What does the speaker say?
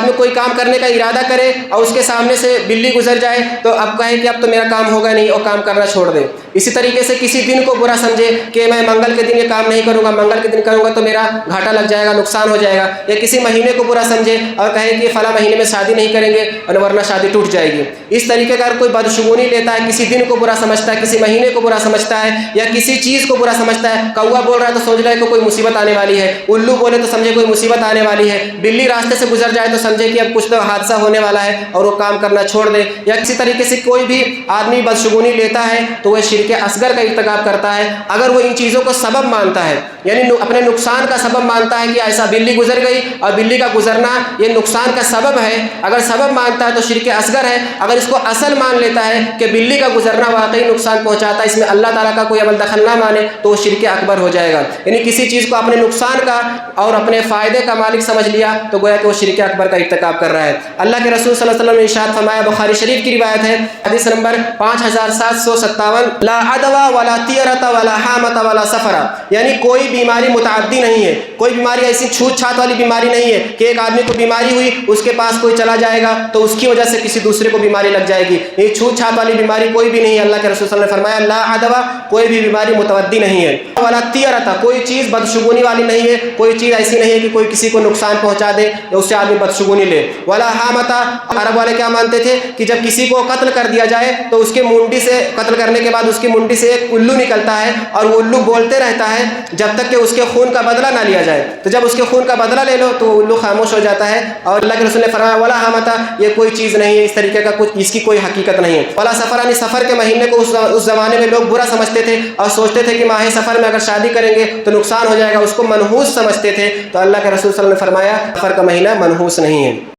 آدمی کوئی کام کرنے کا ارادہ کرے اور اس کے سامنے سے بلی گزر جائے تو اب کہے کہ اب تو میرا کام ہوگا نہیں اور کام کرنا چھوڑ دے۔ اسی طریقے سے کسی دن کو برا سمجھے کہ میں منگل کے دن یہ کام نہیں کروں گا، منگل کے دن کروں گا تو میرا گھاٹا لگ جائے گا، نقصان ہو جائے گا۔ یا کسی مہینے کو برا سمجھے اور کہے کہ فلاں مہینے میں شادی نہیں کریں گے اور ورنہ شادی ٹوٹ جائے گی۔ اس طریقے کا اگر کوئی بدشگونی لیتا ہے، کسی دن کو برا سمجھتا ہے، کسی مہینے کو برا سمجھتا ہے، یا کسی چیز کو برا سمجھتا ہے، کوا بول رہا ہے تو سوچ رہا ہے کہ کوئی مصیبت آنے والی ہے، الو بولے تو سمجھے کوئی مصیبت آنے والی ہے، بلی راستے سے گزر جائے تو سمجھے کہ اب کچھ تو حادثہ ہونے والا ہے اور وہ کام کرنا چھوڑ دے۔ یا کسی طریقے سے کوئی بھی آدمی بدشگونی لیتا ہے تو وہ شرک اصغر کا ارتکاب کرتا ہے اگر وہ ان چیزوں کو سبب مانتا ہے، یعنی اپنے نقصان کا سبب مانتا ہے کہ ایسا بلی گزر گئی اور بلی کا گزرنا یہ نقصان کا سبب ہے، اگر سبب مانتا ہے تو شرک اصغر ہے۔ اگر اس کو اصل مان لیتا ہے کہ بلی کا گزرنا واقعی نقصان پہنچاتا ہے، اس میں اللہ تعالیٰ کا کوئی عمل دخل نہ مانے تو وہ شرک اکبر ہو جائے گا۔ یعنی کسی چیز کو اپنے نقصان کا اور اپنے فائدے کا مالک سمجھ لیا تو گویا کہ وہ شرک اکبر کا ارتکاب کر رہا ہے۔ اللہ کے رسول صلی اللہ علیہ وسلم نے ارشاد فرمایا، بخاری شریف کی روایت ہے، حدیث نمبر 5757، لا عدوى ولا طیرۃ ولا حامۃ ولا سفر، یعنی کوئی بیماری متعدی نہیں ہے، کوئی بیماری ایسی چھوت چھات والی بیماری نہیں ہے کہ ایک آدمی کو بیماری ہوئی اس کے پاس کوئی چلا جائے گا تو اس کی وجہ سے کسی دوسرے کو بیماری لگ جائے گی، یہ چھوت چھات والی بیماری کوئی بھی نہیں ہے۔ اللہ کے رسول صلی اللہ علیہ وسلم نے فرمایا، لا عدوى، کوئی بھی بیماری متعدی نہیں ہے، ولا طیرۃ، کوئی چیز بدشگونی والی نہیں ہے، کوئی چیز ایسی نہیں ہے کہ کوئی کسی کو نقصان پہنچا دے یا اس سے آدمی بدشگونی لے، ولا حامۃ، عرب والے کیا مانتے تھے کہ جب کسی کو قتل کر دیا جائے تو اس کے منڈی سے، قتل کرنے کے بعد اس کی منڈی سے ایک الو نکلتا ہے اور وہ الو بولتے رہتا ہے جب تک کہ اس کے خون کا بدلہ نہ لیا جائے، تو جب اس کے خون کا بدلہ لے لو تو وہ الو خاموش ہو جاتا ہے۔ اور اللہ کے رسول نے فرمایا، ولا حامۃ، یہ کوئی چیز نہیں ہے، اس طریقے کا کچھ، اس کی کوئی حقیقت نہیں ہے۔ ولا سفر، یعنی سفر کے مہینے کو اس زمانے میں لوگ برا سمجھتے تھے اور سوچتے تھے کہ ماہ سفر میں اگر شادی کریں گے تو نقصان ہو جائے گا، اس کو منحوس سمجھتے تھے، تو اللہ کے رسول صلی اللہ علیہ وسلم نے فرمایا سفر کا مہینہ منحوس نہیں ہے۔